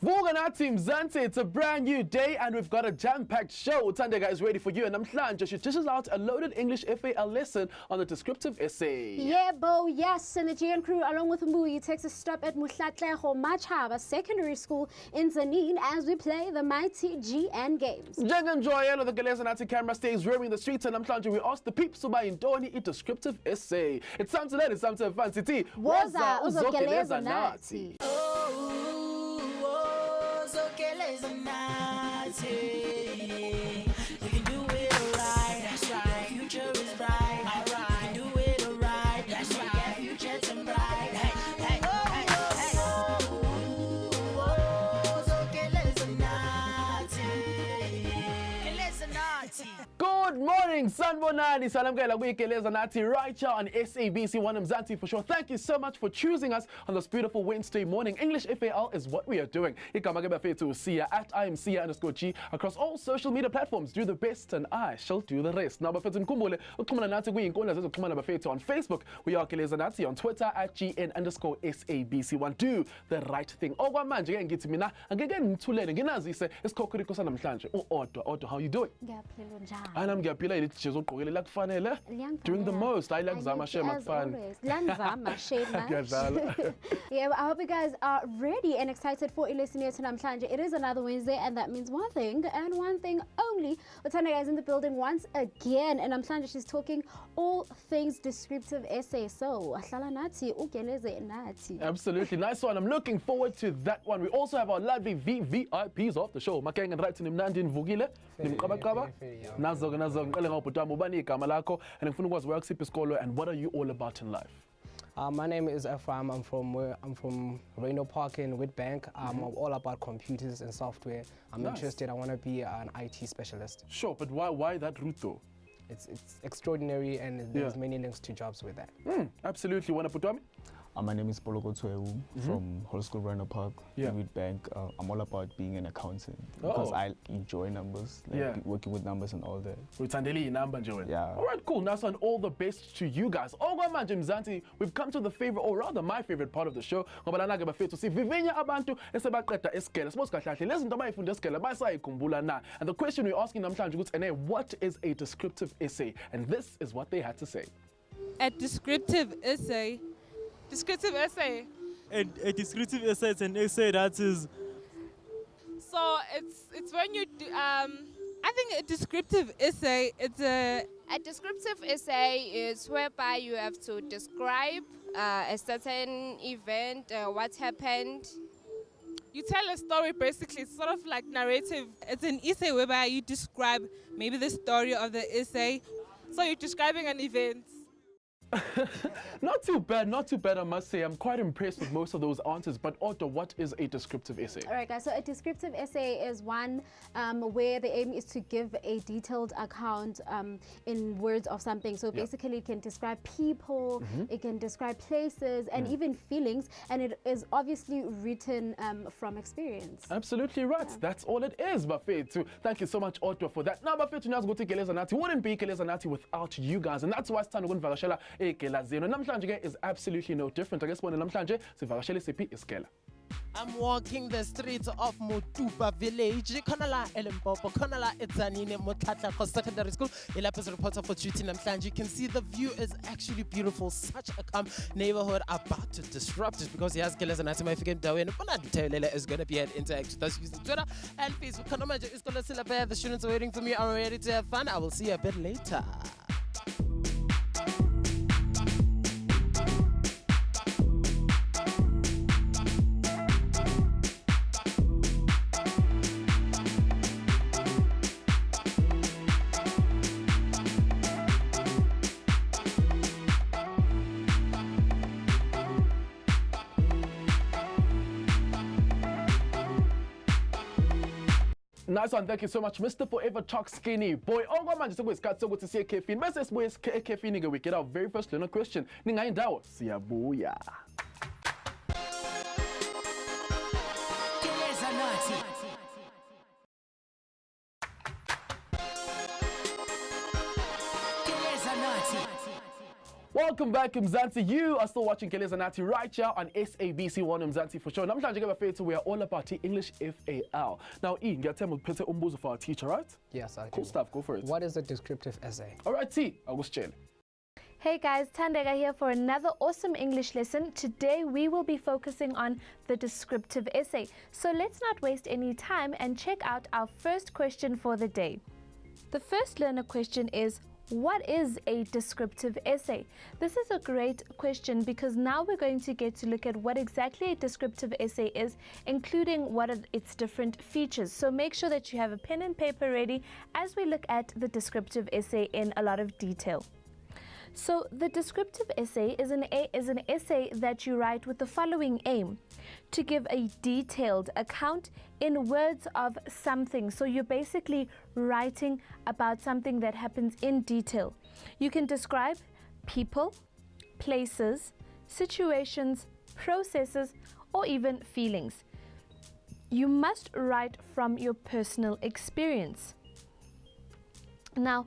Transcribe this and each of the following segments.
Vuka nathi Mzansi, it's a brand new day and we've got a jam-packed show. Tandega is ready for you and namhlanje she dishes out a loaded English FAL lesson on the descriptive essay. Yeah, Bo, yes, and the GN crew along with Mbuyi takes a stop at Muhlatleho Machaba Secondary School in Zanin as we play the mighty GN games. Njengenjoyelo, the Geleza Nathi camera stays roaming the streets and namhlanje we ask the peeps uba yintoni i-descriptive essay. It's time to learn, it's time to have fun. Sithi, Woza uzogeleza nathi. Geleza Nathi. You can do it alright, that's right. Your future is bright, alright. You can do it alright, that's right. Your future's bright. Hey, hey, hey, hey. Geleza Nathi. Geleza Nathi. Good morning, Sanbonani. Salamkela Geleza Nathi right here on SABC One Mzansi for sure. Thank you so much for choosing us on this beautiful Wednesday morning. English FAL is what we are doing. Ikamagabafetu Sia at IamSia_G across all social media platforms. Do the best and I shall do the rest. Now bafethu nikumbule uxhumana nathi kwiinkundla zezokuxhumana bafethu on Facebook. We are Geleza Nathi, on Twitter at GN_SABC1. Do the right thing. Okwamanje ke ngithi mina angeke ngithulele nginazise isikhokhriko sanamhlanje. Otto, how you doing? Ngiyaphila njani? I'm ngiyaphila elithi jezo ugqokile lakufanele. Doing the most. I like Zama Shema fan. Yeah, I hope you guys are ready and excited for a lesson here tonight. It is another Wednesday, and that means one thing and one thing only. Utana guys in the building once again, and Namhlanje she's talking all things descriptive essay. So, ahlala nathi ugeleze nathi. Absolutely, nice one. I'm looking forward to that one. We also have our lovely VVIPs of the show. Makeng and right to Nimnandi Vugile, Nimqabaqaba. Nazo ngicela ngawubhutama ubani igama lakho and ngifuna ukwazi where ukusiphi isikolo and what are you all about in life? My name is Ephraim. I'm from Reno Park in Witbank. I'm all about computers and software. I'm interested. I want to be an IT specialist. Sure, but why that route though? It's extraordinary and there's many links to jobs with that. Absolutely. Wanna put on? My name is Poloko Tsuewu from Whole School Reno Park, Witbank. I'm all about being an accountant because I enjoy numbers, like working with numbers and all that. Yeah. All right, cool. Now, son, all the best to you guys. Mzansi, we've come to the favorite, or rather my favorite part of the show. And the question we're asking them, what is a descriptive essay? And this is what they had to say. A descriptive essay. Descriptive essay. A descriptive essay is an essay that is. So it's when you do, I think a descriptive essay, a descriptive essay is whereby you have to describe a certain event, what happened. You tell a story basically, it's sort of like narrative. It's an essay whereby you describe maybe the story of the essay. So you're describing an event. Not too bad, I must say. I'm quite impressed with most of those answers. But Otto, what is a descriptive essay? All right, guys. So a descriptive essay is one where the aim is to give a detailed account in words of something. So basically, it can describe people, it can describe places, and even feelings. And it is obviously written from experience. Absolutely right. That's all it is, Bafetu. Thank you so much, Otto, for that. Now, Bafetu, now go to Geleza Nathi. Wouldn't be Geleza Nathi without you guys, and that's why it's time to go and namhlanje is absolutely no different. I guess when namhlanje sivakashele sephi iskela. I'm walking the streets of Mutupa village. Konala Elimpopo, Konala Etzanine, Motlatlako Secondary School. Elapis reporter for duty Namhlanje. You can see the view is actually beautiful. Such a calm neighborhood about to disrupt it because he has Geleza Nathi. My figure Dawen Bonatelele is going to be an interaction. That's using Twitter and Facebook. Kanamaja is going to celebrate. The students are waiting for me. I'm ready to have fun. I will see you a bit later. Nice one, thank you so much, Mr. Forever Talk Skinny Boy. Oh, man, just so good to see a caffeine. Mrs. Boys, caffeine, we get our very first learner question. Ninga indawo, siyabuya. Geleza Nathi. Geleza Nathi. Welcome back, Mzansi. You are still watching Geleza Nathi right here on SABC 1 Mzansi for sure. Namhlanje ke bafethu, we are all about English FAL. Now, E, ngiyathemba uphethe umbuzo for our teacher, right? Yes, I Cool do. stuff, go for it. What is a descriptive essay? All right, T, akusitshele. Hey guys, Tandega here for another awesome English lesson. Today we will be focusing on the descriptive essay. So let's not waste any time and check out our first question for the day. The first learner question is, what is a descriptive essay? This is a great question because now we're going to get to look at what exactly a descriptive essay is, including what are its different features. So make sure that you have a pen and paper ready as we look at the descriptive essay in a lot of detail. So the descriptive essay is an essay that you write with the following aim: to give a detailed account in words of something. So you're basically writing about something that happens in detail. You can describe people, places, situations, processes, or even feelings. You must write from your personal experience. Now,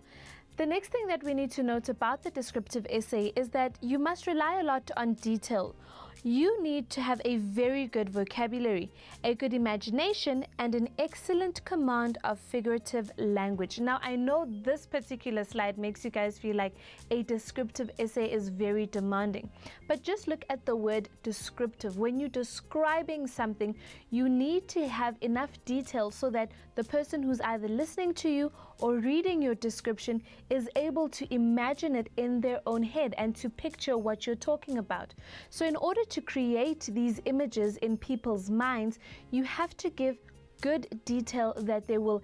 the next thing that we need to note about the descriptive essay is that you must rely a lot on detail. You need to have a very good vocabulary, a good imagination, and an excellent command of figurative language. Now, I know this particular slide makes you guys feel like a descriptive essay is very demanding, but just look at the word descriptive. When you're describing something, you need to have enough detail so that the person who's either listening to you or reading your description is able to imagine it in their own head and to picture what you're talking about. So in order to create these images in people's minds, you have to give good detail that they will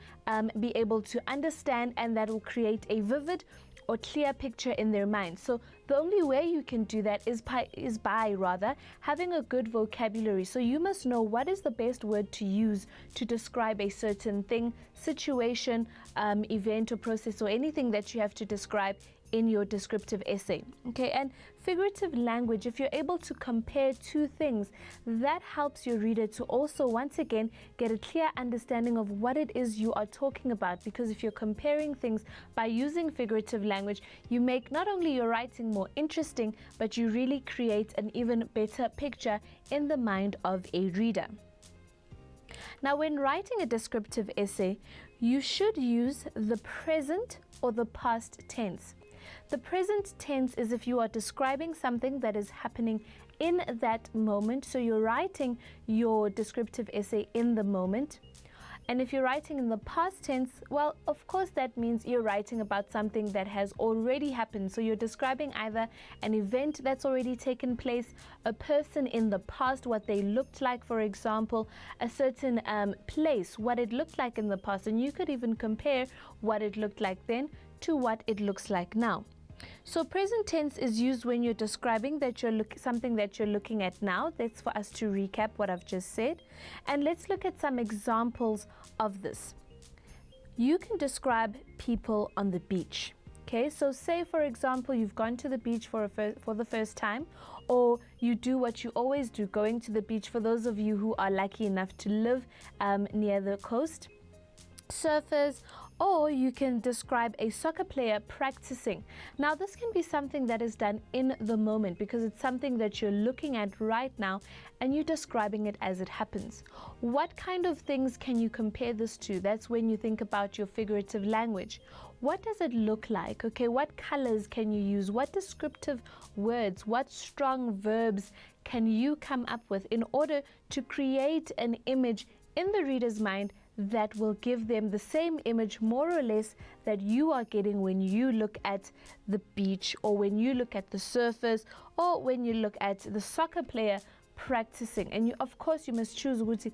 be able to understand, and that will create a vivid or clear picture in their mind. So the only way you can do that is by having a good vocabulary. So you must know what is the best word to use to describe a certain thing, situation, event or process, or anything that you have to describe in your descriptive essay. Okay, and figurative language, if you're able to compare two things, that helps your reader to also once again get a clear understanding of what it is you are talking about. Because if you're comparing things by using figurative language, you make not only your writing more interesting, but you really create an even better picture in the mind of a reader. Now, when writing a descriptive essay, you should use the present or the past tense. The present tense is if you are describing something that is happening in that moment. So you're writing your descriptive essay in the moment. And if you're writing in the past tense, well, of course, that means you're writing about something that has already happened. So you're describing either an event that's already taken place, a person in the past, what they looked like, for example, a certain place, what it looked like in the past. And you could even compare what it looked like then to what it looks like now. So present tense is used when you're describing that something that you're looking at now. That's for us to recap what I've just said. And let's look at some examples of this. You can describe people on the beach. Okay, so say for example you've gone to the beach for the first time, or you do what you always do, going to the beach, for those of you who are lucky enough to live near the coast, surfers, or you can describe a soccer player practicing. Now, this can be something that is done in the moment because it's something that you're looking at right now and you're describing it as it happens. What kind of things can you compare this to? That's when you think about your figurative language. What does it look like? Okay, what colors can you use? What descriptive words, what strong verbs can you come up with in order to create an image in the reader's mind that will give them the same image, more or less, that you are getting when you look at the beach, or when you look at the surfers, or when you look at the soccer player practicing. And of course you must choose because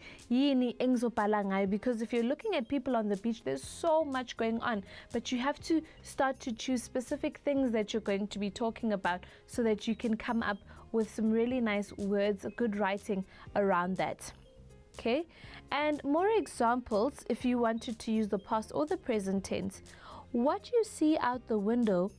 if you're looking at people on the beach, there's so much going on, but you have to start to choose specific things that you're going to be talking about so that you can come up with some really nice words, good writing around that. Okay, and more examples if you wanted to use the past or the present tense. What you see out the window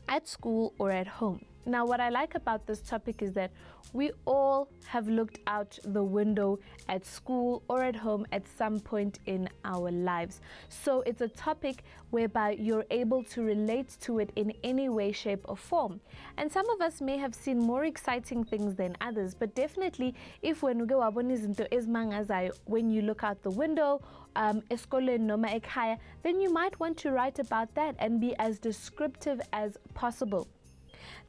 at school or at home. Now, what I like about this topic is that we all have looked out the window at school or at home at some point in our lives. So it's a topic whereby you're able to relate to it in any way, shape, or form. And some of us may have seen more exciting things than others, but definitely if when you look out the window, then you might want to write about that and be as descriptive as possible.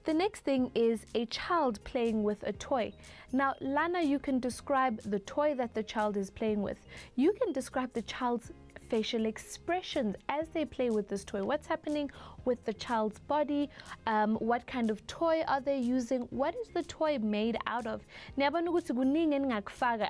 The next thing is a child playing with a toy. Now, Lana, you can describe the toy that the child is playing with. You can describe the child's facial expressions as they play with this toy. What's happening with the child's body? What kind of toy are they using? What is the toy made out of?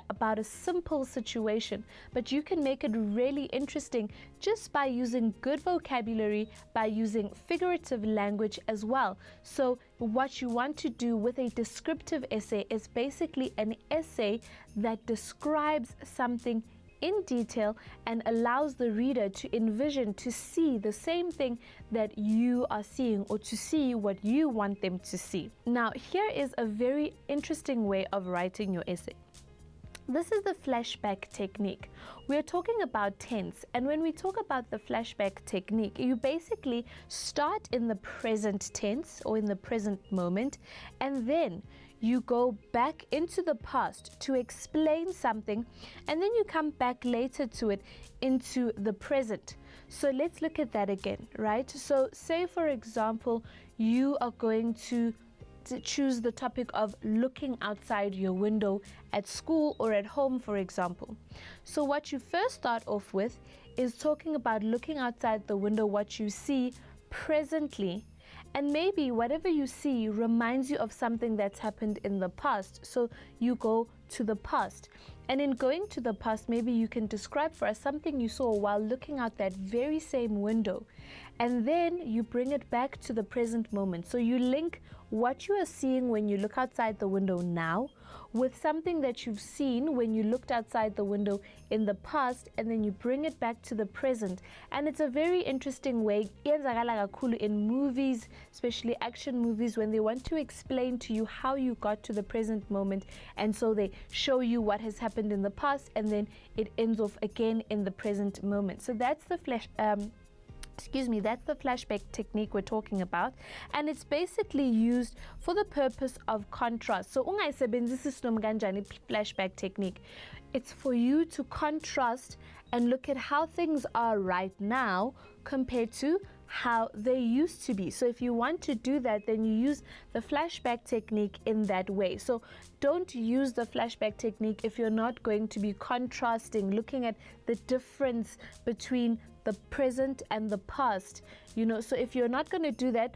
About a simple situation, but you can make it really interesting just by using good vocabulary, by using figurative language as well. So what you want to do with a descriptive essay is basically an essay that describes something in detail and allows the reader to envision, to see the same thing that you are seeing, or to see what you want them to see. Now, here is a very interesting way of writing your essay. This is the flashback technique. We're talking about tense, and when we talk about the flashback technique, you basically start in the present tense or in the present moment, and then you go back into the past to explain something, and then you come back later to it into the present. So let's look at that again, right? So say, for example, you are going to choose the topic of looking outside your window at school or at home, for example. So what you first start off with is talking about looking outside the window, what you see presently. And maybe whatever you see reminds you of something that's happened in the past. So you go to the past. And in going to the past, maybe you can describe for us something you saw while looking out that very same window. And then you bring it back to the present moment. So you link what you are seeing when you look outside the window now with something that you've seen when you looked outside the window in the past, and then you bring it back to the present. And it's a very interesting way in movies, especially action movies, when they want to explain to you how you got to the present moment, and so they show you what has happened in the past, and then it ends off again in the present moment. So that's the that's the flashback technique we're talking about, and it's basically used for the purpose of contrast. So flashback technique, it's for you to contrast and look at how things are right now compared to how they used to be. So if you want to do that, then you use the flashback technique in that way. So don't use the flashback technique if you're not going to be contrasting, looking at the difference between the present and the past. So if you're not going to do that,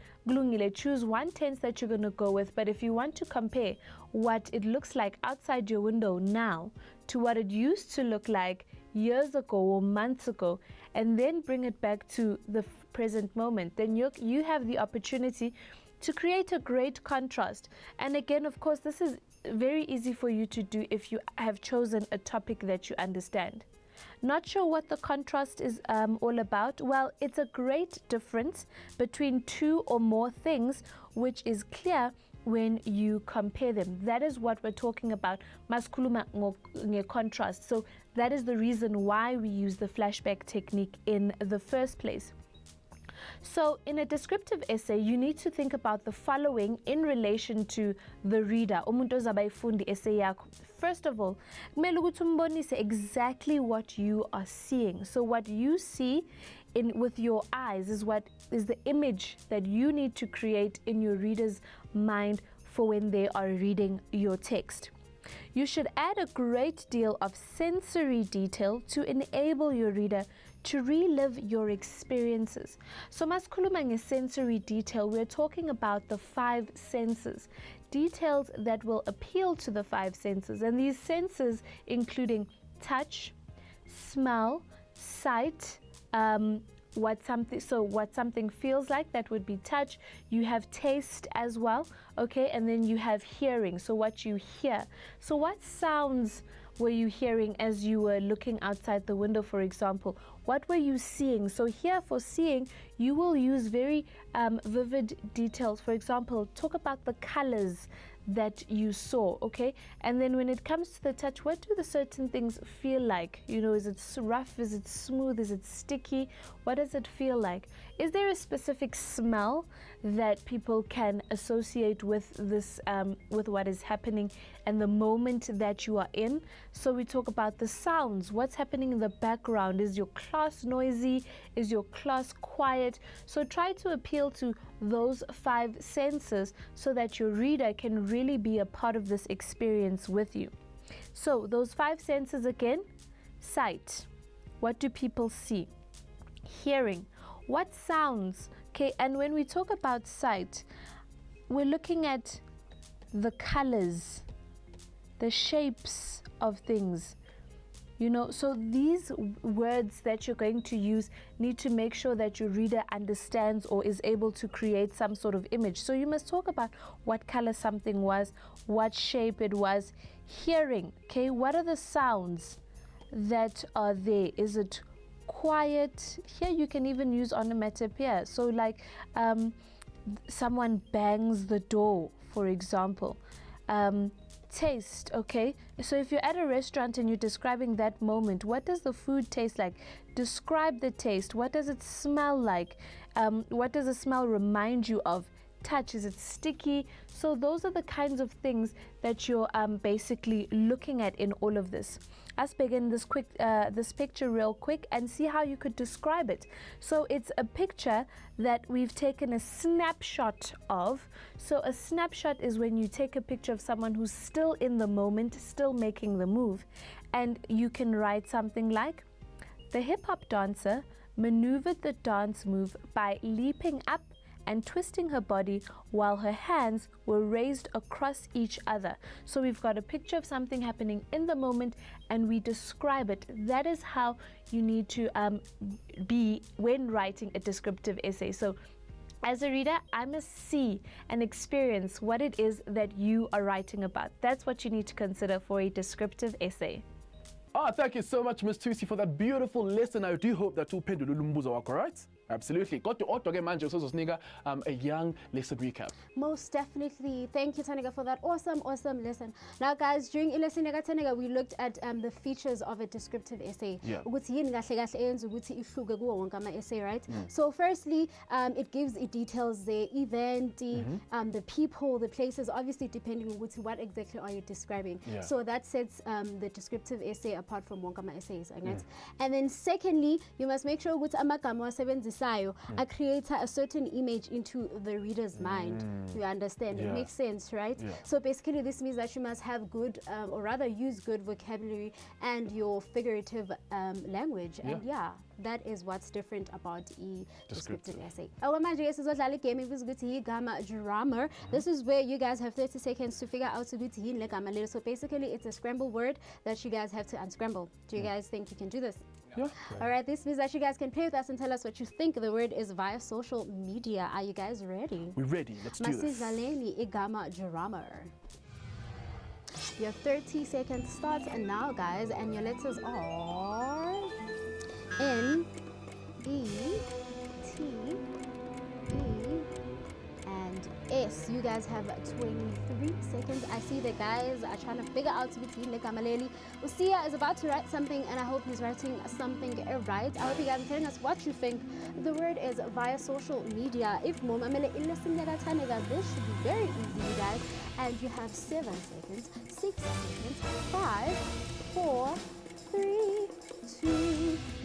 choose one tense that you're going to go with. But if you want to compare what it looks like outside your window now to what it used to look like years ago or months ago, and then bring it back to the present moment, then you have the opportunity to create a great contrast. And again, of course, this is very easy for you to do if you have chosen a topic that you understand. Not sure what the contrast is all about? Well, it's a great difference between two or more things, which is clear when you compare them. That is what we're talking about, maskuluma contrast. So that is the reason why we use the flashback technique in the first place. So in a descriptive essay, you need to think about the following in relation to the reader. First of all, exactly what you are seeing. So what you see with your eyes is what is the image that you need to create in your reader's mind for when they are reading your text. You should add a great deal of sensory detail to enable your reader to relive your experiences. So maskuluma sensory detail, we're talking about the 5 senses, details that will appeal to the 5 senses. And these senses including touch, smell, sight, what something feels like, that would be touch. You have taste as well, okay, and then you have hearing, so what you hear. So what sounds were you hearing as you were looking outside the window, for example? What were you seeing? So here for seeing, you will use very vivid details. For example, talk about the colors that you saw, okay? And then when it comes to the touch, what do the certain things feel like? You know, is it rough? Is it smooth? Is it sticky? What does it feel like? Is there a specific smell that people can associate with this, with what is happening and the moment that you are in? So we talk about the sounds. What's happening in the background? Is your class noisy? Is your class quiet? So try to appeal to those 5 senses so that your reader can really be a part of this experience with you. So those 5 senses again: sight, what do people see? Hearing, what sounds? Okay, and when we talk about sight, we're looking at the colors, the shapes of things. You know, so these words that you're going to use need to make sure that your reader understands or is able to create some sort of image. So you must talk about what color something was, what shape it was. Hearing, okay, what are the sounds that are there? Is it quiet? Here you can even use onomatopoeia. So like someone bangs the door, for example. Taste, okay? So if you're at a restaurant and you're describing that moment, what does the food taste like? Describe the taste. What does it smell like? What does the smell remind you of? Touch, is it sticky? So those are the kinds of things that you're basically looking at in all of this. Let's begin this picture real quick and see how you could describe it. So it's a picture that we've taken a snapshot of. So a snapshot is when you take a picture of someone who's still in the moment, still making the move, and you can write something like, the hip-hop dancer maneuvered the dance move by leaping up and twisting her body while her hands were raised across each other. So we've got a picture of something happening in the moment and we describe it. That is how you need to be when writing a descriptive essay. So as a reader, I must see and experience what it is that you are writing about. That's what you need to consider for a descriptive essay. Thank you so much, Ms. Tusi, for that beautiful lesson. I do hope that uphendule umbuzo wakho, right? Absolutely. Kodwa ke manje usozosinika a young lesson recap. Most definitely. Thank you, Tanika, for that awesome lesson. Now, guys, during lesson Tanika, we looked at the features of a descriptive essay. Yeah. Essay, right? So, firstly, it gives details the event, the people, the places, obviously depending on what exactly are you describing. Yeah. So that sets the descriptive essay apart from Wonkama essays. And then, secondly, you must make sure with amagama create a certain image into the reader's mind. You understand? It makes sense, right? Yeah. So basically this means that you must have good or rather use good vocabulary and your figurative language. And yeah, that is what's different about a descriptive essay. This is where you guys have 30 seconds to figure out. So basically it's a scramble word that you guys have to unscramble. Do you guys think you can do this? Yeah. All right, this means that you guys can play with us and tell us what you think the word is via social media. Are you guys ready? We're ready. Let's do this. Your 30 seconds starts now, guys, and your letters are N, E, T, E, and S. You guys have 23 seconds. I see the guys are trying to figure out between the Kamaleli. Usia is about to write something, and I hope he's writing something right. I hope you guys are telling us what you think the word is via social media. If this should be very easy, you guys. And you have 7 seconds, 6 seconds, 5, 4, 3, 2,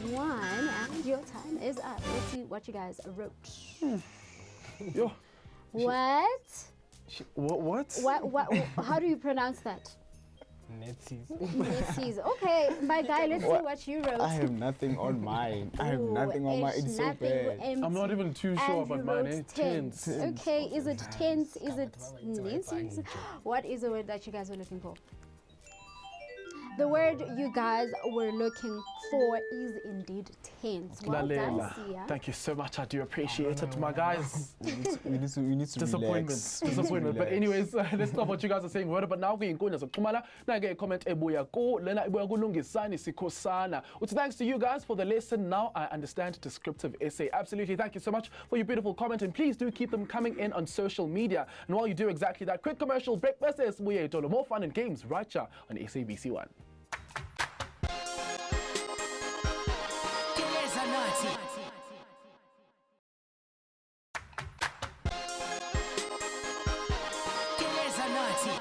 1, and your time is up. Let's see what you guys wrote. Yo. What? What? How do you pronounce that? Netsies. Okay, my guy, let's see what you wrote. I have nothing on mine. I have nothing on mine. It's so bad. I'm not even too sure about mine. Tense. Okay, is it tense? Is it tense? What is the word that you guys were looking for? The word you guys were looking for is indeed tense. Well done, Sia. Thank you so much. I do appreciate it, my guys. We need to Disappointment. But anyways, let's stop what you guys are saying. But now we go to Kumala. Now get a comment ebuya ko lena ebuya kulungisani sikosana. It's thanks to you guys for the lesson. Now I understand descriptive essay. Absolutely. Thank you so much for your beautiful comment, and please do keep them coming in on social media. And while you do exactly that, quick commercial break. Versus more fun and games right here on SABC 1. Geleza Nathi. Geleza Nathi.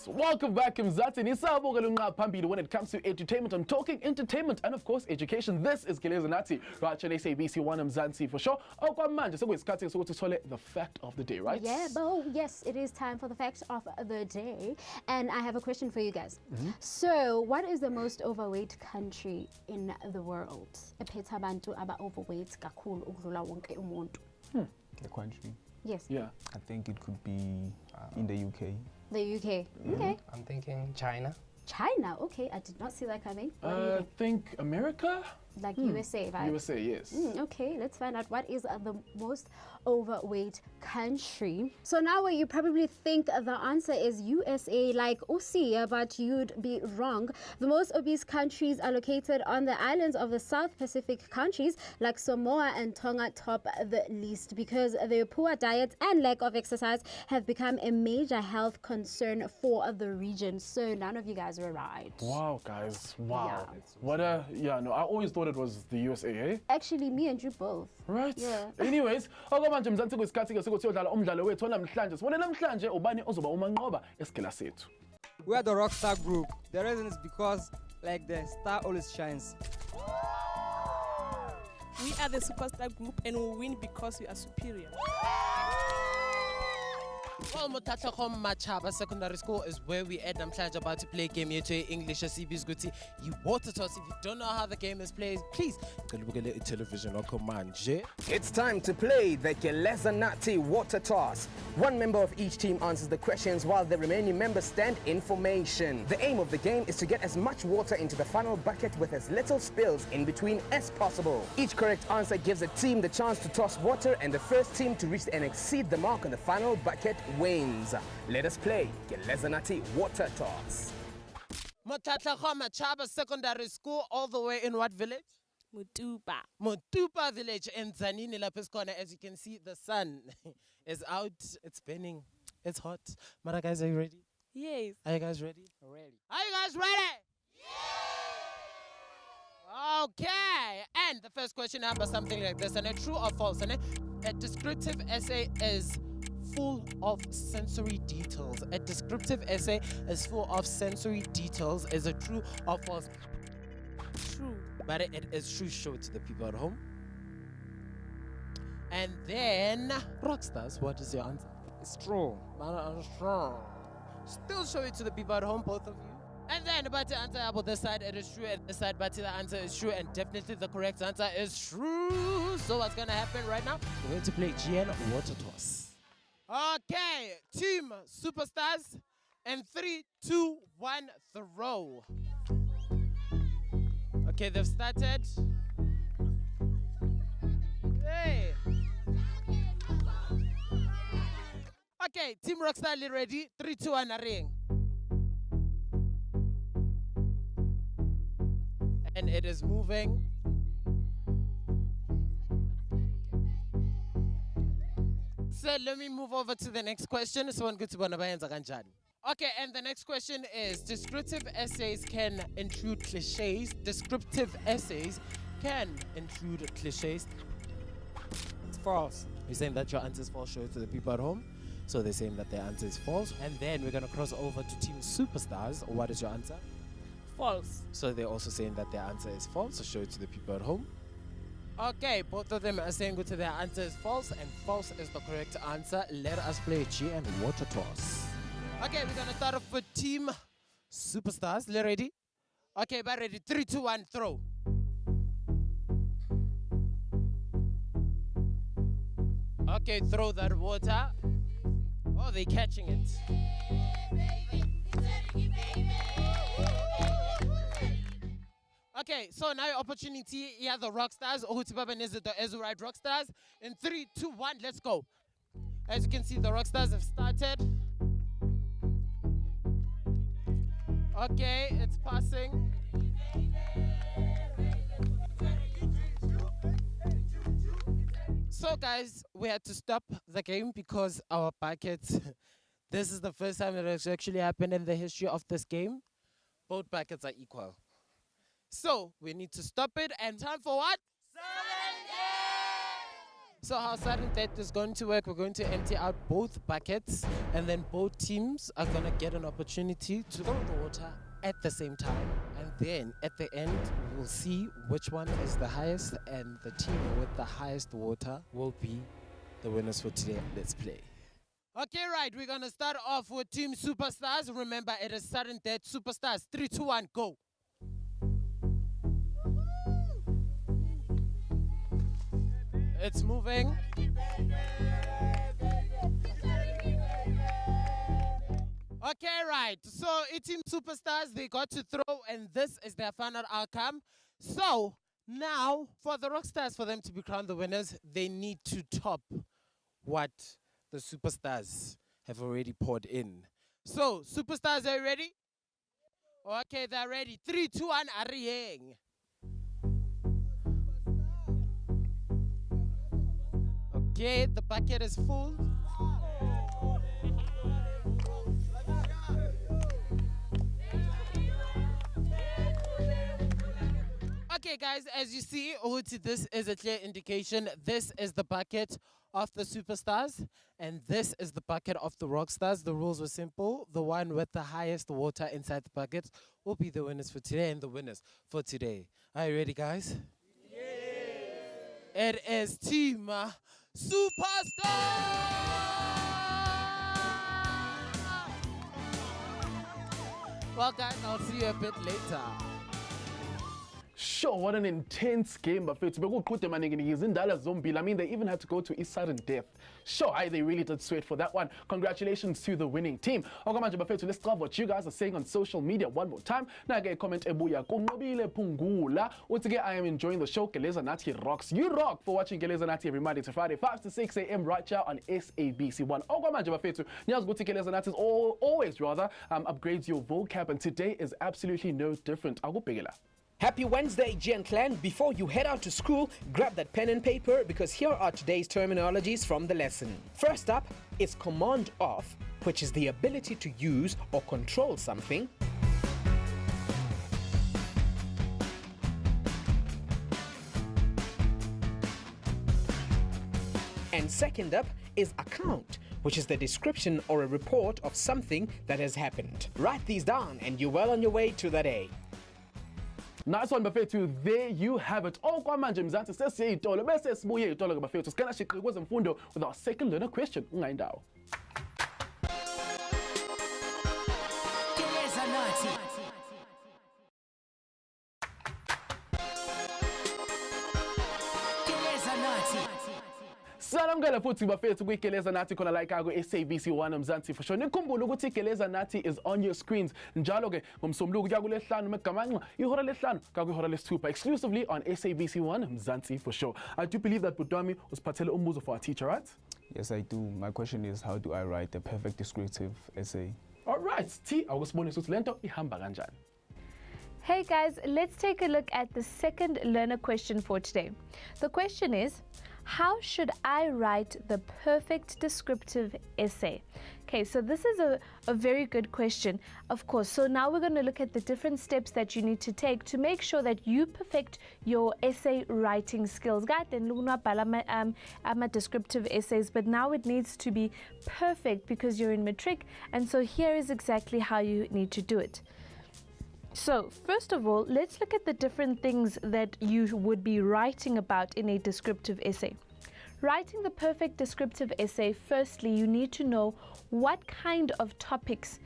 Welcome back, Mzati. Nisabonga lunqa phambili when it comes to entertainment. I'm talking entertainment and of course education. This is Geleza Nathi right on SABC 1 Mzansi for sure. Okwamanje sekwesikhathi sokuthi sithole the fact of the day, right? Yeah, Bo. Yes, it is time for the fact of the day, and I have a question for you guys. So, what is the most overweight country in the world? Ephethe abantu aba overweight kakhulu ukudlula wonke umuntu. The country. Yes. Yeah. I think it could be in the UK. The UK. Okay. I'm thinking China. China. Okay, I did not see that coming. What do you I think? think America? Like USA, right? USA, yes. Okay, let's find out what is the most overweight country. So now where you probably think the answer is USA, like Osia, but you'd be wrong. The most obese countries are located on the islands of the South Pacific countries like Samoa and Tonga top the least because their poor diet and lack of exercise have become a major health concern for the region. So none of you guys were right. Wow, guys. Wow. Yeah. What a... Yeah, no, I always thought it was the USA, eh? Actually, me and you both. Right. Yeah. Anyways, okwamanje Mzansi kwesikhathi ke sokuthi uyodlala umdlalo wethu namhlanje. Sibone namhlanje ubani ozoba umanqoba esikela sethu. We are the Rockstar Group. The reason is because, like, the star always shines. We are the Superstar Group and we win because we are superior. Well, Mutatlakom Machaba Secondary School is where we at. I'm about to play a game here to English. CB's good. You water toss. If you don't know how the game is played, please go look at television or command. It's time to play the Geleza Nathi water toss. One member of each team answers the questions while the remaining members stand in formation. The aim of the game is to get as much water into the final bucket with as little spills in between as possible. Each correct answer gives a team the chance to toss water, and the first team to reach and exceed the mark on the final bucket wins. Let us play Geleza Nathi water toss. Mutatlakom Machaba Secondary School, all the way in what village? Mutupa village in Zanini Lapis Corner. As you can see, the sun is out. It's burning. It's hot. Mara guys, are you ready? Yes. Are you guys ready? Ready. Are you guys ready? Yeah! Okay. And the first question number something like this. And a true or false? And a descriptive essay is full of sensory details. A descriptive essay is full of sensory details. Is it true or false? True. But it is true. Show it to the people at home. And then, Rockstars, what is your answer? It's true. Still show it to the people at home, both of you. And then, but the answer about this side, it is true. And this side, but the answer is true. And definitely the correct answer is true. So what's going to happen right now? We're going to play GN Water Toss. Okay, team Superstars. And 3, 2, 1, throw. Okay, they've started. Hey. Okay, Team Rockstar, ready? 3, 2, 1, a ring. And it is moving. So let me move over to the next question. So okay, and the next question is, descriptive essays can include cliches. Descriptive essays can include cliches. It's false. You're saying that your answer is false. Show it to the people at home. So they're saying that their answer is false. And then we're going to cross over to Team Superstars. What is your answer? False. So they're also saying that their answer is false. So show it to the people at home. Okay, both of them are saying good to their answer is false, and false is the correct answer. Let us play G and water toss. Okay, we're gonna start off with Team Superstars. You ready? Okay, but ready. 3, 2, 1, throw. Okay, throw that water. Oh, they're catching it. Okay, so now your opportunity. Yeah, the rock stars. Ezu right rock stars. In 3, 2, 1, let's go. As you can see, the rock stars have started. Okay, it's passing. So guys, we had to stop the game because our buckets, this is the first time it has actually happened in the history of this game. Both buckets are equal. So we need to stop it, and time for what? Sudden death! So how sudden death is going to work, we're going to empty out both buckets, and then both teams are gonna get an opportunity to throw the water at the same time. And then at the end, we'll see which one is the highest, and the team with the highest water will be the winners for today. Let's play. Okay, right, we're gonna start off with Team Superstars. Remember, it is sudden death. Superstars, 3, 2, 1, go. It's moving. Okay, right. So, Team Superstars, they got to throw, and this is their final outcome. So, now, for the Rockstars, for them to be crowned the winners, they need to top what the Superstars have already poured in. So, Superstars, are you ready? Okay, they're ready. 3, 2, 1, Arieng. Okay, the bucket is full. Okay, guys, as you see, this is a clear indication. This is the bucket of the Superstars, and this is the bucket of the Rockstars. The rules were simple. The one with the highest water inside the bucket will be the winners for today and the winners for today. Are you ready, guys? Yeah. It is Team Superstar! Well, guys, I'll see you a bit later. Sure, what an intense game, but I mean, they even had to go to sudden death. Sure, they really did sweat for that one. Congratulations to the winning team. Let's love what you guys are saying on social media one more time. Now, get a comment. I am enjoying the show. Geleza Nathi rocks. You rock for watching Geleza Nathi every Monday to Friday, 5 to 6 a.m. right here on SABC1. Geleza Nathi always upgrades your vocab, and today is absolutely no different. Happy Wednesday, Gian Clan. Before you head out to school, grab that pen and paper because here are today's terminologies from the lesson. First up is command off, which is the ability to use or control something. And second up is account, which is the description or a report of something that has happened. Write these down and you're well on your way to that A. Nice one, Bafethu. There you have it. Okwamanje mzansi sesiyitolo bese sibuye itolo ke Bafethu. Sikana shiqi kwezemfundo with our second learner question. Ungayindawo. Geleza Nathi. Geleza Nathi. Salamukela futhi bafethu kwiGeleza Nathi khona la ekhaya ku-SABC1 Mzansi for sure. Nikhumbule ukuthi iGeleza Nathi is on your screens. Njalo ke ngomsombuluko kuya kulehlanu megamanxa ihora lehlanu ka kwihora lesithupha exclusively on SABC1 Mzansi for sure. I do believe that Budwami was phathele umbuzo for our teacher, right? Yes, I do. My question is, how do I write a perfect descriptive essay? All right, T, awukusibonisa ukuthi lento ihamba kanjani. Hey guys, let's take a look at the second learner question for today. The question is, how should I write the perfect descriptive essay? Okay, so this is a very good question, of course. So now we're going to look at the different steps that you need to take to make sure that you perfect your essay writing skills. Descriptive essays, but now it needs to be perfect because you're in matric, and so here is exactly how you need to do it. So first of all, let's look at the different things that you would be writing about in a descriptive essay. Writing the perfect descriptive essay, firstly, you need to know what kind of topics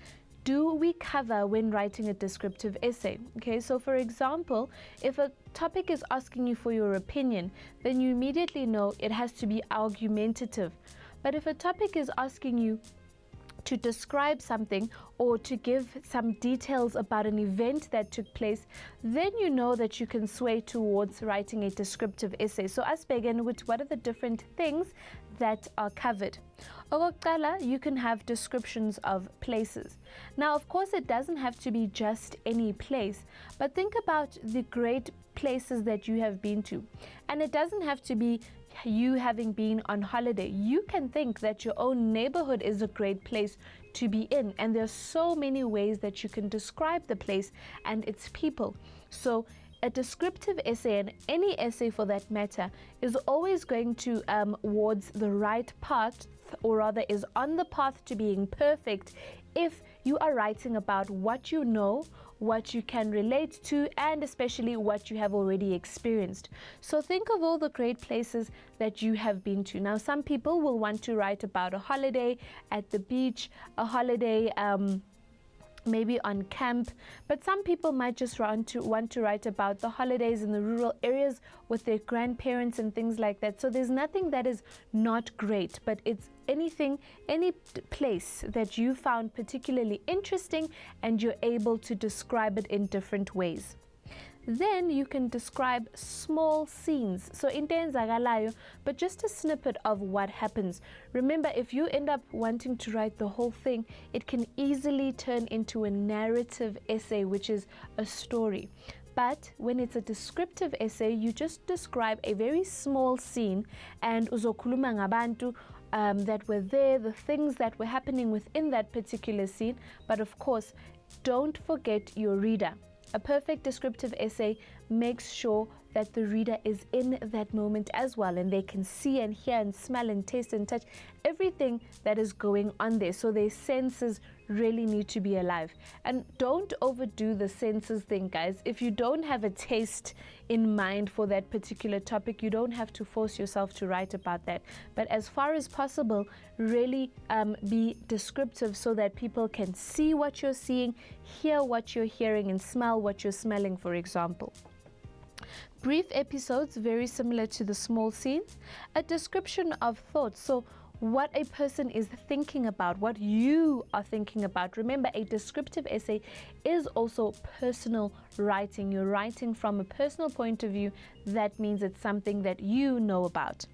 do we cover when writing a descriptive essay. Okay, so for example, if a topic is asking you for your opinion, then you immediately know it has to be argumentative. But if a topic is asking you to describe something or to give some details about an event that took place, then you know that you can sway towards writing a descriptive essay. So as begin with what are the different things that are covered. Okokuqala, you can have descriptions of places. Now, of course, it doesn't have to be just any place, but think about the great places that you have been to. And it doesn't have to be you having been on holiday. You can think that your own neighborhood is a great place to be in, and there's so many ways that you can describe the place and its people. So a descriptive essay, and any essay for that matter, is always going to towards the right path, or rather is on the path to being perfect, if you are writing about what you know, what you can relate to, and especially what you have already experienced. So think of all the great places that you have been to. Now, some people will want to write about a holiday at the beach, a holiday maybe on camp, but some people might just want to write about the holidays in the rural areas with their grandparents and things like that. So there's nothing that is not great, but it's anything, any place that you found particularly interesting and you're able to describe it in different ways. Then you can describe small scenes, so into enzakalayo, but just a snippet of what happens. Remember, if you end up wanting to write the whole thing, it can easily turn into a narrative essay, which is a story. But when it's a descriptive essay, you just describe a very small scene and uzokhuluma ngabantu that were there, the things that were happening within that particular scene. But of course, don't forget your reader. A perfect descriptive essay makes sure that the reader is in that moment as well, and they can see and hear and smell and taste and touch everything that is going on there. So their senses really need to be alive. And don't overdo the senses thing, guys. If you don't have a taste in mind for that particular topic, you don't have to force yourself to write about that. But as far as possible, really be descriptive so that people can see what you're seeing, hear what you're hearing, and smell what you're smelling, for example. Brief episodes, very similar to the small scenes. A description of thoughts, so what a person is thinking about, what you are thinking about. Remember, a descriptive essay is also personal writing. You're writing from a personal point of view. That means it's something that you know about.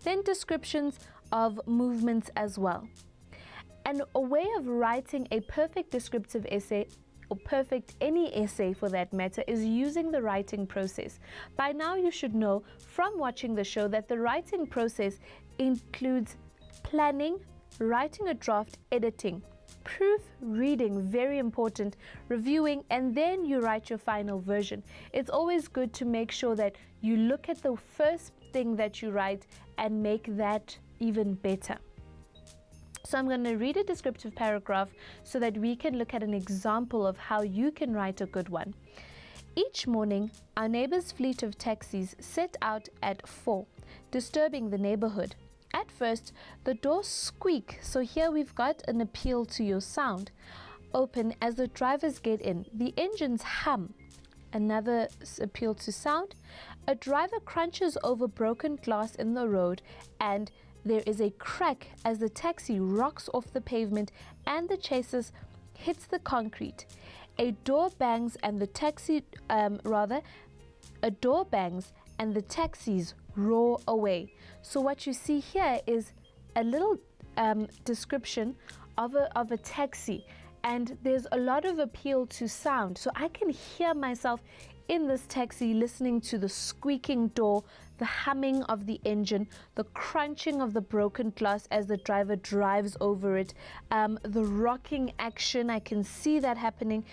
Then descriptions of movements as well. And a way of writing a perfect descriptive essay, or perfect any essay for that matter, is using the writing process. By now you should know from watching the show that the writing process includes planning, writing a draft, editing, proofreading, very important, reviewing, and then you write your final version. It's always good to make sure that you look at the first thing that you write and make that even better. So I'm going to read a descriptive paragraph so that we can look at an example of how you can write a good one. Each morning, our neighbor's fleet of taxis set out at 4, disturbing the neighborhood. At first, the doors squeak, so here we've got an appeal to your sound. Open as the drivers get in. The engines hum. Another appeal to sound. A driver crunches over broken glass in the road, and there is a crack as the taxi rocks off the pavement and the chassis hits the concrete. A door bangs and the taxis roar away. So what you see here is a little description of a taxi, and there's a lot of appeal to sound. So I can hear myself in this taxi listening to the squeaking door, the humming of the engine, the crunching of the broken glass as the driver drives over it, the rocking action, I can see that happening.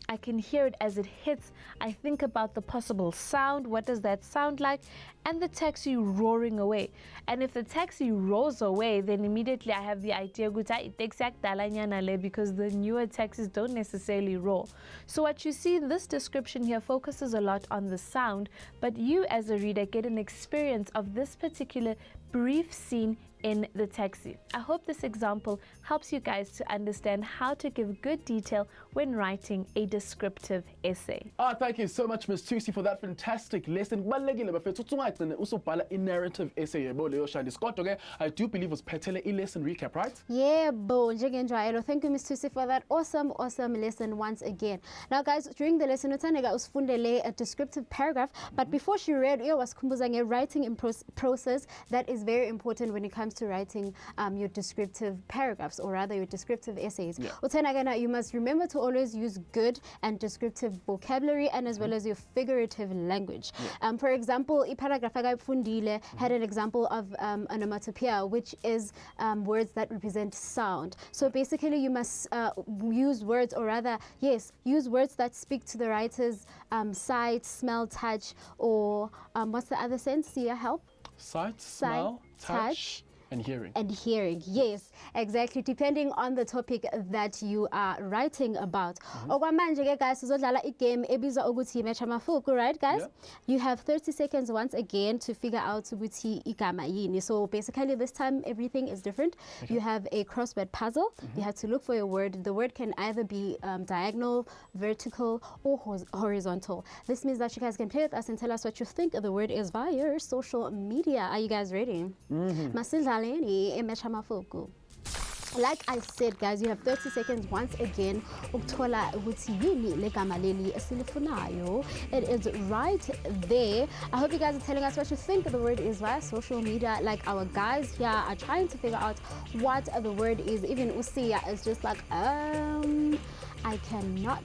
I can hear it as it hits. I think about the possible sound. What does that sound like? And the taxi roaring away. And if the taxi roars away, then immediately I have the idea because the newer taxis don't necessarily roar. So what you see in this description here focuses a lot on the sound, but you as a reader get an experience of this particular brief scene in the taxi. I hope this example helps you guys to understand how to give good detail when writing a descriptive essay. Thank you so much, Ms. Tusi, for that fantastic lesson. A narrative essay. I do believe it was Petele lesson recap, right? Yeah, thank you, Ms. Tusi, for that awesome lesson once again. Now, guys, during the lesson, Utanega was fundele a descriptive paragraph, but before she read, it was kumbuzange writing in process that is very important when it comes to writing your descriptive paragraphs, or rather your descriptive essays. Yeah. You must remember to always use good and descriptive vocabulary, and as well as your figurative language. Yeah. For example, paragraph fundile had an example of onomatopoeia, which is words that represent sound. So basically you must use words, or rather, yes, use words that speak to the writer's sight, smell, touch, or what's the other sense? Do you help? Sight, smell, touch. And hearing, yes, exactly, depending on the topic that you are writing about. Guys, game right, guys? Yeah. You have 30 seconds once again to figure out igama. So basically this time everything is different. Okay. You have a crossword puzzle. You have to look for your word. The word can either be diagonal, vertical, or horizontal. This means that you guys can play with us and tell us what you think the word is via your social media. Are you guys ready? Like I said, guys, you have 30 seconds once again. It is right there. I hope you guys are telling us what you think the word is via social media. Like our guys here are trying to figure out what the word is. Even Usia is just like, I cannot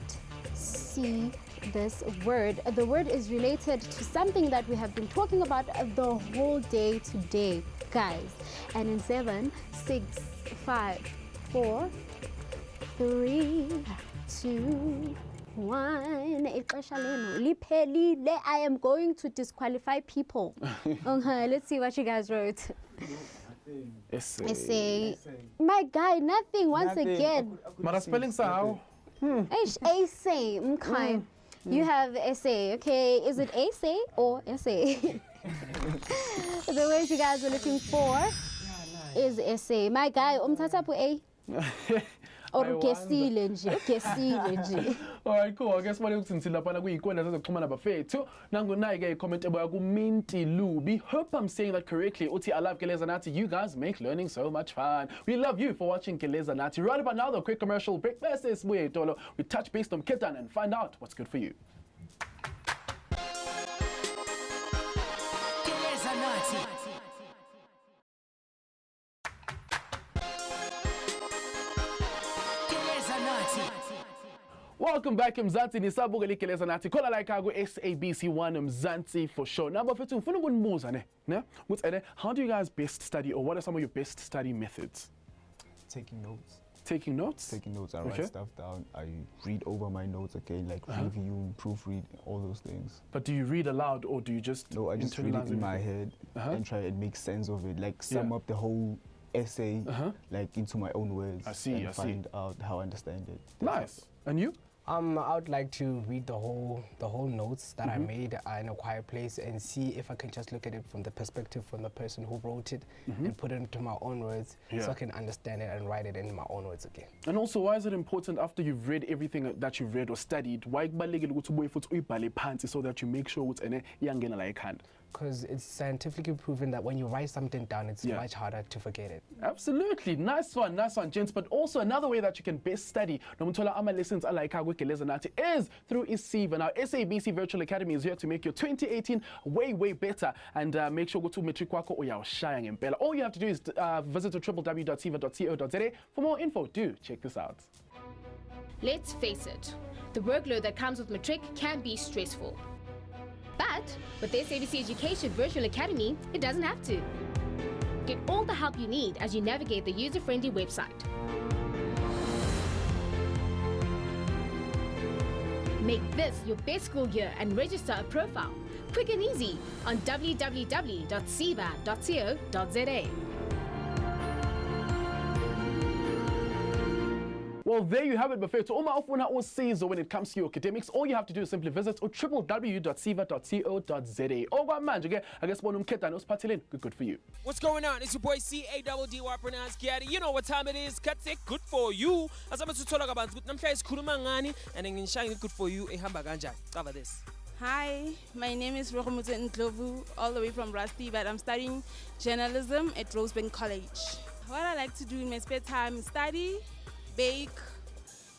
see this word. The word is related to something that we have been talking about the whole day today, guys. And in 7, 6, 5, 4, 3, 2, 1. I am going to disqualify people. Let's see what you guys wrote. Essay. My guy, nothing once again. Mara spelling how? Essay. Okay. You have essay. Okay, is it essay or essay? The word you guys are looking for is essay. My guy, A. Or Alright, cool. I guess what you can see lapana kuyikwena zezokuxhumana bafethu. Nangu nayi ke comment eboya kuMinti Lubi. Hope I'm saying that correctly. Uthi I love Geleza Nathi. You guys make learning so much fun. We love you for watching Geleza Nathi. Right about now, the quick commercial break. We touch base on Ketan and find out what's good for you. Geleza Nathi. Welcome back, Mzansi. Nisabukele Geleza Nathi. Kola like ago SABC1 Mzansi for sure. Now, but how do you guys best study, or what are some of your best study methods? Taking notes. Taking notes? Taking notes. I write stuff down. I read over my notes again, like review, proofread, all those things. But do you read aloud, or do you just No, I just read it in my head and try and make sense of it, like sum up the whole essay like into my own words. And find out how I understand it. Nice. And you? I would like to read the whole notes that I made in a quiet place and see if I can just look at it from the perspective from the person who wrote it and put it into my own words so I can understand it and write it in my own words again. And also, why is it important after you've read everything that you've read or studied, why so that you make sure it's because it's scientifically proven that when you write something down, it's much harder to forget it. Absolutely. Nice one, gents. But also another way that you can best study lessons Geleza Nathi is through Isiva. Now, SABC Virtual Academy is here to make your 2018 way better, and make sure go to metric wako uyawushaya ngempela. All you have to do is visit www.siva.co.za for more info. Do check this out. Let's face it, the workload that comes with matric can be stressful. But with the SABC Education Virtual Academy, it doesn't have to. Get all the help you need as you navigate the user-friendly website. Make this your best school year and register a profile, quick and easy, on www.siva.co.za. Well, there you have it, bafethu. Uma ufuna usizo when it comes to your academics, all you have to do is simply visit www.siva.co.za. Okwamanje ke ake sibone umkhetane usiphatheleni good for you. What's going on? It's your boy C-A-D-D-Y pronounced Gaddy. You know what time it is. Katse good for you. Asama tuthola kabanzi ukuthi namhlanje sikhuluma ngani and ngishaye good for you ehamba kanjani. Cover this. Hi, my name is Rohomutse Ndlovu, all the way from Rusty, but I'm studying journalism at Rosebank College. What I like to do in my spare time is study, bake,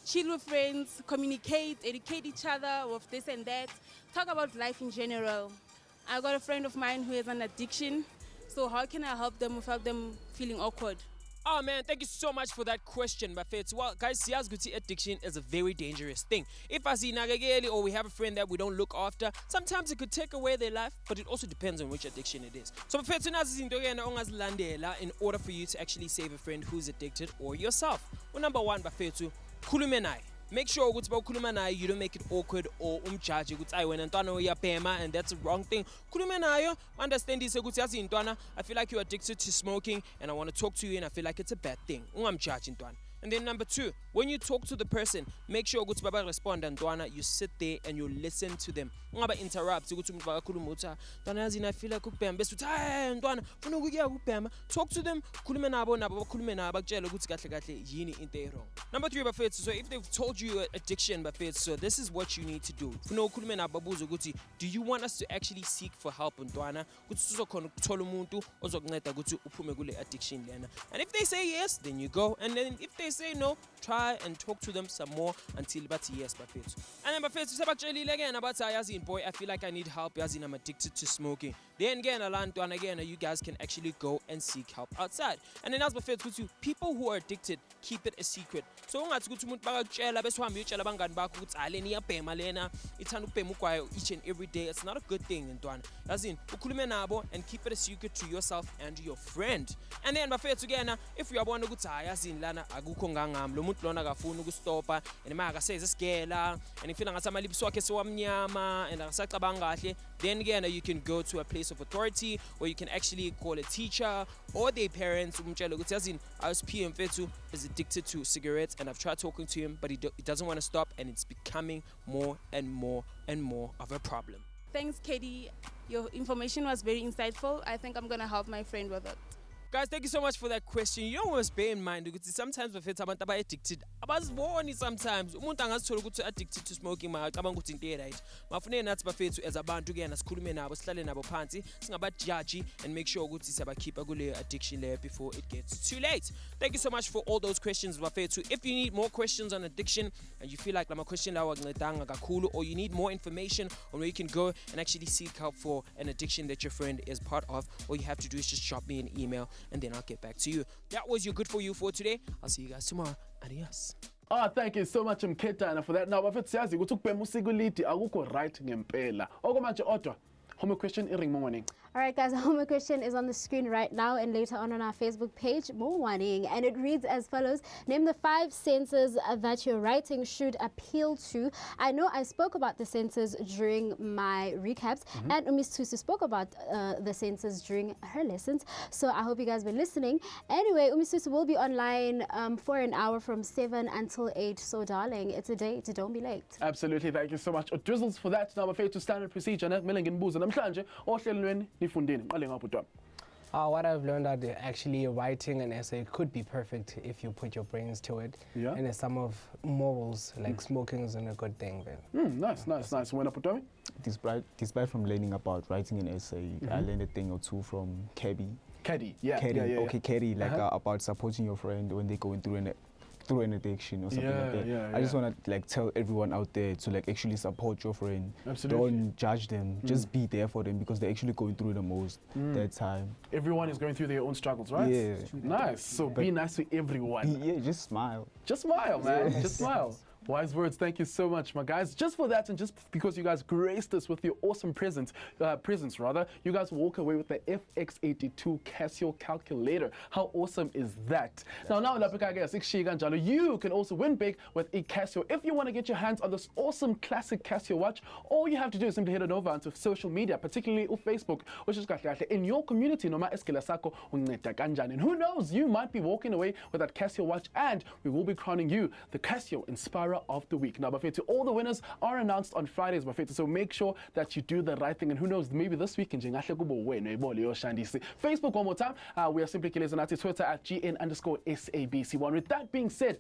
chill with friends, communicate, educate each other with this and that, talk about life in general. I got a friend of mine who has an addiction, so how can I help them without them feeling awkward? Oh man, thank you so much for that question, Bafethu. Well, guys, siyazi addiction is a very dangerous thing. If asinakekeli or we have a friend that we don't look after, sometimes it could take away their life, but it also depends on which addiction it is. So Bafethu, nazi izinto ke ongazilandela in order for you to actually save a friend who's addicted or yourself. Well, number one, Bafethu, khulume naye. Make sure ukuthi bawukhuluma naye you don't make it awkward or umjudge ukuthi ayi wena ntwana uyabhema and that's the wrong thing. Khulume nayo, understandise ukuthi yazi ntwana, I feel like you're addicted to smoking and I want to talk to you and I feel like it's a bad thing. Ungamjudge ntwana. And then number two, when you talk to the person, make sure ukuthi baba respond ntwana, you sit there and you listen to them. Ungaba interrupt ukuthi umuntu bakakhuluma uthi ntwana yazi I feel like ukubhema bese uthi hayi ntwana ufuna ukuya ukubhema. Talk to them, khulume nabo bakhulume nabo bakutshela ukuthi kahle kahle yini into e-wrong. Number three, Bafethu, so if they've told you addiction, Bafethu, so this is what you need to do. Funa ukhulume nabo babuze ukuthi do you want us to actually seek for help ntwana ukuthi sizokhona ukuthola umuntu ozokunceda ukuthi uphume kule addiction lena. And if they say yes, then you go. And then if they say no, try and talk to them some more until bathi yes, Bafethu. And then Bafethu sebakutshelile again about yazi boy, I feel like I need help, yazi I'm addicted to smoking. Then again, and again, you guys can actually go and seek help outside. And then as Bafethu, people who are addicted, keep it a secret. So ungathi ukuthi umuntu bakakutshela bese uhambe uyotshela abangani bakho ukuthi aleni iyabhema lena ithanda ukubhema ugwayo each and every day. It's not a good thing, ntwana. Yazini, ukhulume nabo and keep it a secret to yourself and your friend. And then Bafethu again, if uyabona ukuthi yazini lana akukho ngangami lo muntu lona akafuna ukustopa and manje akaseze sigela and ifila ngathi amalips wakhe sewamnyama and akasacabanga kahle, then again you can go to a place of authority where you can actually call a teacher or their parents umtshela ukuthi yazini ISP Mfethu is addicted to cigarettes and I've tried talking to him but he doesn't want to stop and it's becoming more and more and more of a problem. Thanks, Katie. Your information was very insightful. I think I'm going to help my friend with it. Guys, thank you so much for that question. You know, always bear in mind because sometimes Bafethu abantu addicted abaziboni sometimes umuntu angazithola ukuthi addicted to smoking macabanga ukuthi into right. Mafune nathi Bafethu as abantu ke sikhulume nabo sihlale nabo phansi singabajudge and make sure ukuthi siyabakhipha kule addiction layer before it gets too late. Thank you so much for all those questions, Bafethu. If you need more questions on addiction and you feel like lama question lawa ncedanga kakhulu or you need more information on where you can go and actually seek help for an addiction that your friend is part of, all you have to do is just drop me an email and then I'll get back to you. That was your good for you for today. I'll see you guys tomorrow. Adios. Thank you so much Mkhetana for that. Now Bafethu siyazi ukuthi ukubhema usiko lidi akukho right ngempela. Okwamanje odwa home question iring morning. All right, guys, our homework question is on the screen right now and later on our Facebook page, more warning. And it reads as follows. Name the 5 senses that your writing should appeal to. I know I spoke about the senses during my recaps, and Miss Tusu spoke about the senses during her lessons. So I hope you guys were listening. Anyway, Miss Tusu will be online for an hour from 7 until 8. So, darling, it's a date. Don't be late. Absolutely. Thank you so much. Drizzles for that. Now, Bafethu to standard procedure. Namhlanje ohlelweni nifundeni qale ngapho Dwa. What I've learned that actually writing an essay could be perfect if you put your brains to it. Yeah. And there's some of morals, like smoking isn't a good thing. Nice. When I put on Despite from learning about writing an essay, I learned a thing or two from Keddy. Keddy, like about supporting your friend when they're going through an addiction or something like that. I just want to tell everyone out there to actually support your friend. Absolutely. Don't judge them. Just be there for them because they're actually going through the most that time. Everyone is going through their own struggles, right? Yeah. Nice. So be nice to everyone. Yeah, just smile. Just smile, man. Just smile. Wise words. Thank you so much, my guys. Just for that, and just because you guys graced us with your awesome presents, you guys walk away with the FX82 Casio calculator. How awesome is that? Now, you can also win big with a Casio. If you want to get your hands on this awesome classic Casio watch, all you have to do is simply head on over onto social media, particularly on Facebook, which is in your community. And who knows, you might be walking away with that Casio watch, and we will be crowning you the Casio Inspirer of the Week. Now, Bafetu, all the winners are announced on Fridays, Bafetu, so make sure that you do the right thing. And who knows, maybe this weekend, Facebook one more time, we are simply Geleza Nathi, Twitter at GN_SABC1. With that being said,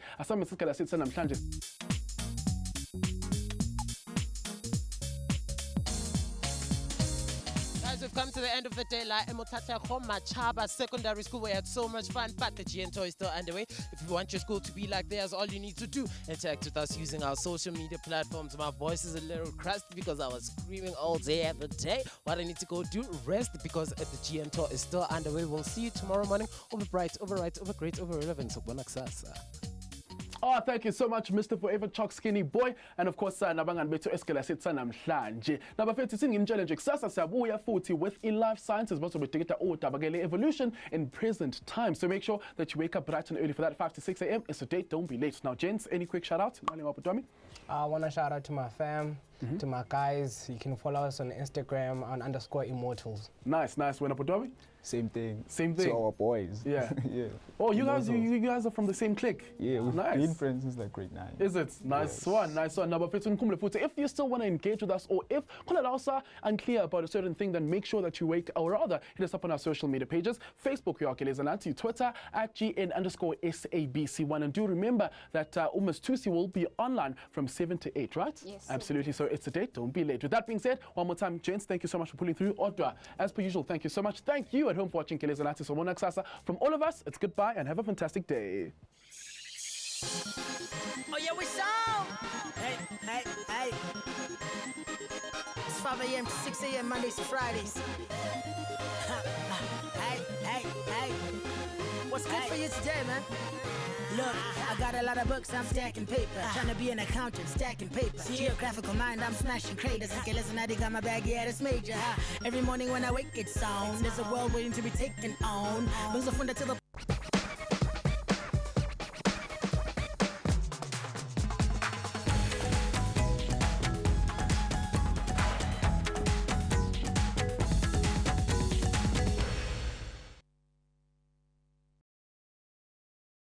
We've come to the end of the day. La Machaba Secondary School. We had so much fun, but the GN tour is still underway. If you want your school to be like theirs, all you need to do, interact with us using our social media platforms. My voice is a little crusty because I was screaming all day every day. What I need to go do, rest, because the GN tour is still underway. We'll see you tomorrow morning. Over bright, over right, over great, over relevant. So oh, thank you so much, Mr. Forever Chalk Skinny Boy. And of course, nabangan bethu eskela setsa namhlanje. Nabafethu singin challenge kusasa siyabuya futhi with life sciences but bediketa udabagele evolution in present time. So make sure that you wake up bright and early for that 5 to 6 a.m. It's a date, don't be late. Now, gents, any quick shout out? I want to shout out to my fam, to my guys. You can follow us on Instagram on _immortals. Nice. When Apodomi? Same thing. To our boys. Yeah. Yeah. Oh, you guys are from the same clique. Yeah, we've been friends since like grade 9. Is it? Nice one. Now, if you still want to engage with us, or if unclear about a certain thing, then make sure that you hit us up on our social media pages. Facebook, you are Geleza Nathi, Twitter at GN_SABC1. And do remember that Umas Tusi will be online from 7 to 8, right? Yes. Absolutely. So it's a date, don't be late. With that being said, one more time, gents, thank you so much for pulling through. Odwa, as per usual, thank you so much. Thank you at home for watching Geleza Nathi. So from all of us, it's goodbye and have a fantastic day. Oh yeah, we saw. Hey. It's 5 a.m. to 6 a.m. Mondays to Fridays. Hey. What's good for you today, man? Look, I got a lot of books, I'm stacking paper. Trying to be an accountant, stacking paper. Geographical mind, I'm smashing craters. Geleza Nathi got my bag, yeah, it's major. Every morning when I wake, it's on. There's a world waiting to be taken on. Brings a friend to the